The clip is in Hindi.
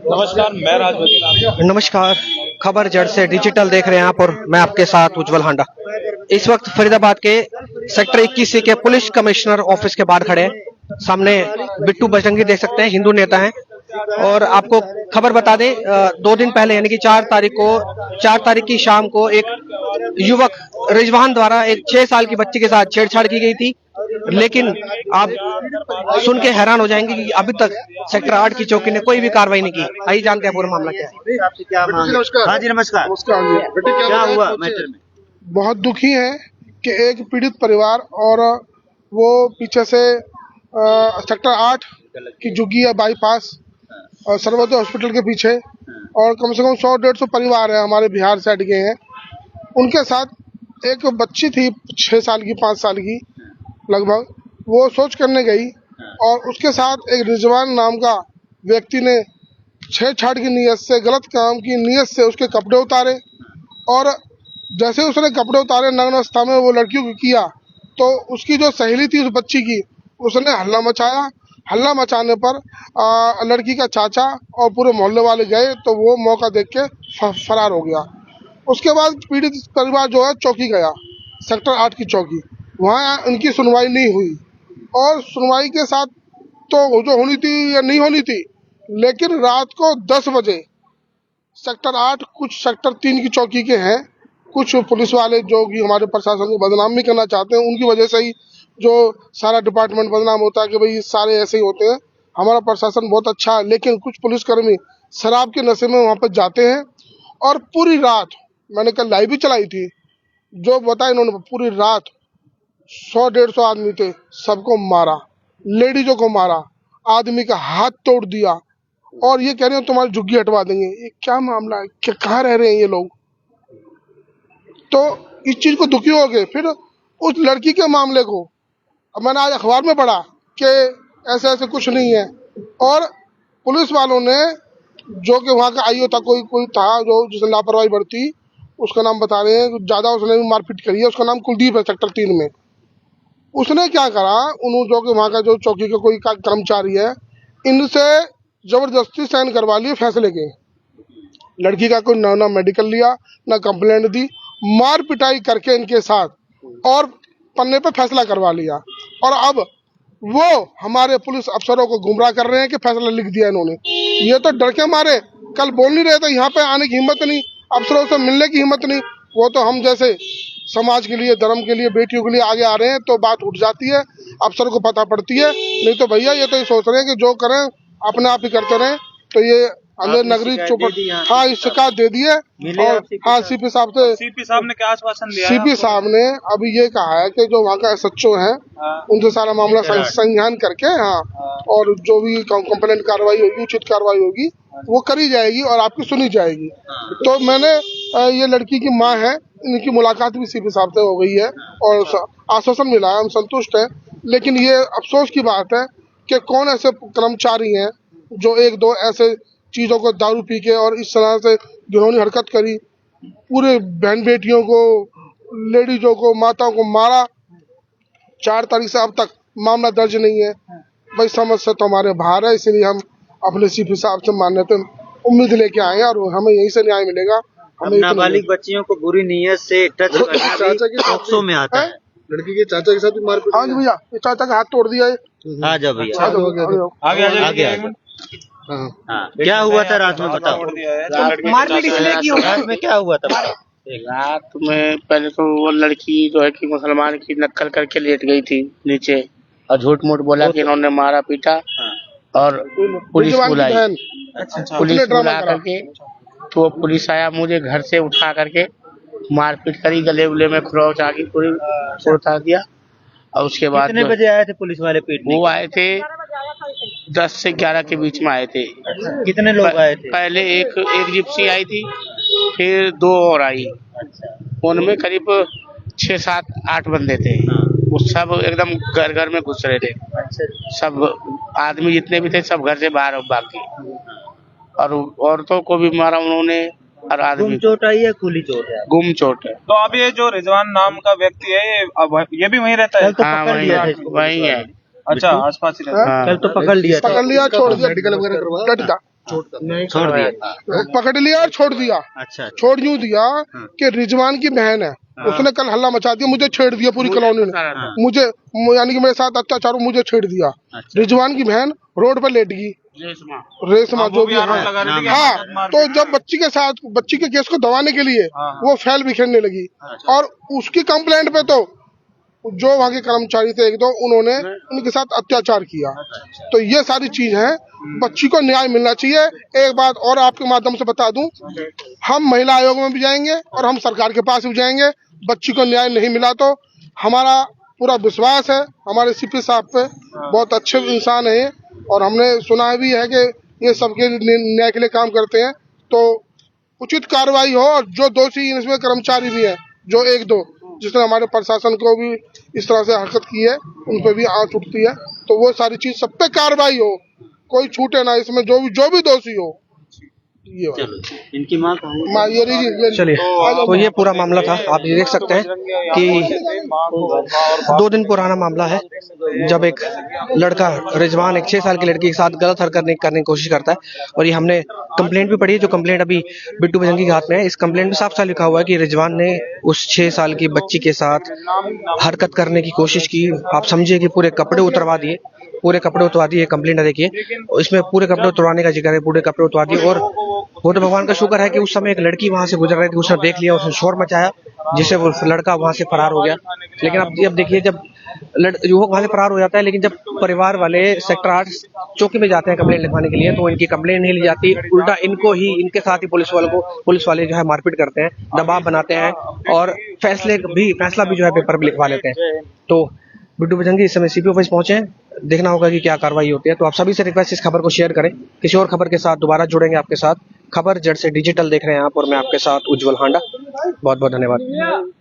नमस्कार, मैं राज वकील। नमस्कार। खबर जड़ से डिजिटल देख रहे हैं आप और मैं आपके साथ उज्जवल हांडा। इस वक्त फरीदाबाद के सेक्टर 21 के पुलिस कमिश्नर ऑफिस के बाहर खड़े हैं। सामने बिट्टू बजरंगी देख सकते हैं, हिंदू नेता हैं। और आपको खबर बता दें, 2 दिन पहले यानी कि 4 तारीख की शाम को एक युवक रिजवान द्वारा एक 6 साल की बच्ची के साथ छेड़छाड़ की गई थी। लेकिन आप सुन के हैरान हो जाएंगे कि अभी तक सेक्टर 8 की चौकी ने कोई भी कार्रवाई नहीं की। आइए जानते हैं पूरा मामला क्या है। आपसे क्या मांग? नमस्कार। हाँ जी, नमस्कार। नमस्कार जी। बेटे क्या हुआ कुछ मैटर में? बहुत दुखी है कि एक पीड़ित परिवार और वो पीछे से सेक्टर 8 की जुग्गी है बाईपास और सर्वोदय हॉस्पिटल के पीछे, और कम से कम 100-150 परिवार है हमारे बिहार साइड के हैं। उनके साथ एक बच्ची थी 6 साल की 5 साल की लगभग, वो शौच करने गई और उसके साथ एक रिजवान नाम का व्यक्ति ने छेड़छाड़ की नीयत से, गलत काम की नीयत से उसके कपड़े उतारे, और जैसे उसने कपड़े उतारे नग्न अवस्था में वो लड़की को किया तो उसकी जो सहेली थी उस बच्ची की, उसने हल्ला मचाया। हल्ला मचाने पर लड़की का चाचा और पूरे मोहल्ले वाले गए तो वो मौका देख के फरार हो गया। उसके बाद पीड़ित परिवार जो है चौकी गया, सेक्टर 8 की चौकी, वहाँ उनकी सुनवाई नहीं हुई। और सुनवाई के साथ तो जो होनी थी या नहीं होनी थी, लेकिन रात को 10 बजे सेक्टर 8 कुछ सेक्टर 3 की चौकी के हैं, कुछ पुलिस वाले जो कि हमारे प्रशासन को बदनाम भी करना चाहते हैं, उनकी वजह से ही जो सारा डिपार्टमेंट बदनाम होता है कि भाई सारे ऐसे ही होते हैं। हमारा प्रशासन बहुत अच्छा है, लेकिन कुछ पुलिसकर्मी शराब के नशे में वहाँ पर जाते हैं और पूरी रात, मैंने कल लाइव भी चलाई थी, जो बताया इन्होंने, पूरी रात 100-150 आदमी थे, सबको मारा, लेडीजों को मारा, आदमी का हाथ तोड़ दिया और ये कह रहे हैं तुम्हारी झुग्गी हटवा देंगे। ये क्या मामला है? क्या कहाँ रह रहे हैं ये लोग? तो इस चीज को दुखी हो गए। फिर उस लड़की के मामले को अब मैंने आज अखबार में पढ़ा कि ऐसे ऐसे कुछ नहीं है, और पुलिस वालों ने जो कि वहाँ का आईओ था, कोई था जो जिसने लापरवाही बरती, उसका नाम बता रहे हैं, ज्यादा उसने भी मारपीट करी है, उसका नाम कुलदीप है, सेक्टर 3 में। उसने क्या करा, उन्होंने जो कि वहाँ का जो चौकी का कोई कर्मचारी है, इनसे जबरदस्ती साइन करवा लिए फैसले के। लड़की का कोई ना मेडिकल लिया, ना कंप्लेंट दी, मार पिटाई करके इनके साथ और पन्ने पे फैसला करवा लिया। और अब वो हमारे पुलिस अफसरों को गुमराह कर रहे हैं कि फैसला लिख दिया इन्होंने। ये तो डर के मारे कल बोल नहीं रहे थे, यहाँ पे आने की हिम्मत नहीं, अफसरों से मिलने की हिम्मत नहीं। वो तो हम जैसे समाज के लिए, धर्म के लिए, बेटियों के लिए आगे आ रहे हैं तो बात उठ जाती है, अफसर को पता पड़ती है। नहीं तो भैया ये तो ये सोच रहे हैं कि जो करें अपने आप ही करते रहें। तो ये अंदर नगरी चौपट, हाँ, इस शिकायत दे दी है। और हाँ, सीपी साहब ने क्या आश्वासन दिया? सीपी साहब ने अभी ये कहा है कि जो वहाँ का SHO है उनसे सारा मामला संज्ञान करके, हाँ, और जो भी कंप्लेंट कार्रवाई होगी, उचित कार्रवाई होगी, वो करी जाएगी और आपकी सुनी जाएगी। तो मैंने ये लड़की की माँ है, इनकी मुलाकात भी सीपी साहब से हो गई है और आश्वासन मिला है, हम संतुष्ट हैं। लेकिन ये अफसोस की बात है कि कौन ऐसे कर्मचारी हैं जो 1-2 ऐसे चीजों को दारू पी के और इस तरह से घिनौनी हरकत करी, पूरे बहन बेटियों को, लेडीजों को, माताओं को मारा। 4 तारीख से अब तक मामला दर्ज नहीं है। भाई समझ से तो हमारे बाहर है, इसलिए हम अपने सीपी साहब से मान्यता उम्मीद लेके आए हैं और हमें यहीं से न्याय मिलेगा। हमें नाबालिग बच्चियों को बुरी नीयत से टच करना भी पॉक्सो में आता है। लड़की के चाचा के साथ भी मारपीट। हाँ जी भैया, चाचा का हाथ तोड़ दिया है। आ जाओ भैया, आगे। हाँ, क्या हुआ था रात में, बताओ। मारपीट इसलिए की रात में क्या हुआ था? रात में पहले तो वो लड़की जो है कि मुसलमान की नक्कल करके लेट गई थी नीचे और झूठ मूठ बोला कि इन्होंने मारा पीटा और पुलिस बुलाई। पुलिस बुला करके तो पुलिस आया, मुझे घर से उठा करके मारपीट करी, गले उले में खरोच आगे पूरी उतार दिया। और उसके बाद कितने बजे आए थे पुलिस वाले पीटने? वो आए थे 10 से 11 के बीच में आए थे। कितने लोग आए थे? पहले एक जिप्सी आई थी, फिर 2 और आई, उनमें करीब 6, 7, 8 बंदे थे। वो सब एकदम घर घर में घुस रहे थे। सब आदमी जितने भी थे सब घर से बाहर भाग गए और औरतों को भी मारा उन्होंने और आदमी। गुम चोट आई है, खुली चोट है? गुम चोट है। तो अब ये जो रिजवान नाम का व्यक्ति है, ये भी वहीं रहता है? हाँ, वहीं है। अच्छा, आसपास ही रहता है। कल तो पकड़ लिया, छोड़ दिया, मेडिकल वगैरह करवा। छोड़ दिया। पकड़ लिया और छोड़ दिया। अच्छा छोड़ यूं दिया कि रिजवान की बहन है, उसने कल हल्ला मचा दिया, मुझे छेड़ दिया पूरी कॉलोनी ने, मुझे यानी कि मेरे साथ अत्याचार, मुझे छेड़ दिया। रिजवान की बहन रोड पर लेट गई, रेशमा जो भी है। हाँ, तो जब बच्ची के साथ, बच्ची के केस को दबाने के लिए वो फैल बिखेरने लगी, और उसकी कंप्लेंट पे तो जो वहाँ के कर्मचारी थे एक दो, उन्होंने उनके साथ अत्याचार किया। तो ये सारी चीज है, बच्ची को न्याय मिलना चाहिए। एक बात और आपके माध्यम से बता दूं, हम महिला आयोग में भी जाएंगे और हम सरकार के पास भी जाएंगे। बच्ची को न्याय नहीं मिला तो हमारा पूरा विश्वास है हमारे सीपी साहब पे, बहुत अच्छे इंसान है और हमने सुना भी है कि ये सबके न्याय के लिए काम करते हैं। तो उचित कार्रवाई हो, और जो दोषी इसमें कर्मचारी भी हैं, जो एक दो जिसने हमारे प्रशासन को भी इस तरह से हरकत की है, उन पे भी आंच उठती है। तो वो सारी चीज सब पे कार्रवाई हो, कोई छूटे ना इसमें, जो भी दोषी हो। ये इनकी माँ चलिए, तो ये पूरा मामला था। आप ये देख सकते हैं कि 2 दिन पुराना मामला है, जब एक लड़का रिजवान एक 6 साल की लड़की के साथ गलत हरकत करने की कोशिश करता है। और ये हमने कंप्लेंट भी पढ़ी है, जो कंप्लेंट अभी बिट्टू बजरंगी के हाथ में है। इस कंप्लेंट में साफ साफ लिखा हुआ है कि रिजवान ने उस 6 साल की बच्ची के साथ हरकत करने की कोशिश की। आप समझिए कि पूरे कपड़े उतरवा दिए, पूरे कपड़े उतरवा दिए। कंप्लेंट देखिए, इसमें पूरे कपड़े उतरवाने का जिक्र है, पूरे कपड़े उतरवा दिए। और वो तो भगवान का शुक्र है कि उस समय एक लड़की वहां से गुजर रही थी, उसने देख लिया, उसने शोर मचाया, जिससे वो लड़का वहां से फरार हो गया। लेकिन अब देखिए, जब युवक वहां से फरार हो जाता है, लेकिन जब परिवार वाले सेक्टर 8 चौकी में जाते हैं कंप्लेंट लिखवाने के लिए, तो इनकी कंप्लेंट नहीं ली जाती। उल्टा इनके साथ ही पुलिस वाले जो है मारपीट करते हैं, दबाव बनाते हैं, और फैसला भी जो है पेपर पे लिखवा लेते हैं। तो बिट्टू बजरंगी इस समय सीपी ऑफिस पहुंचे हैं, देखना होगा कि क्या कार्रवाई होती है। तो आप सभी से रिक्वेस्ट, इस खबर को शेयर करें। किसी और खबर के साथ दोबारा जुड़ेंगे आपके साथ। खबर जड़ से डिजिटल देख रहे हैं आप, और मैं आपके साथ उज्जवल हांडा। बहुत बहुत धन्यवाद।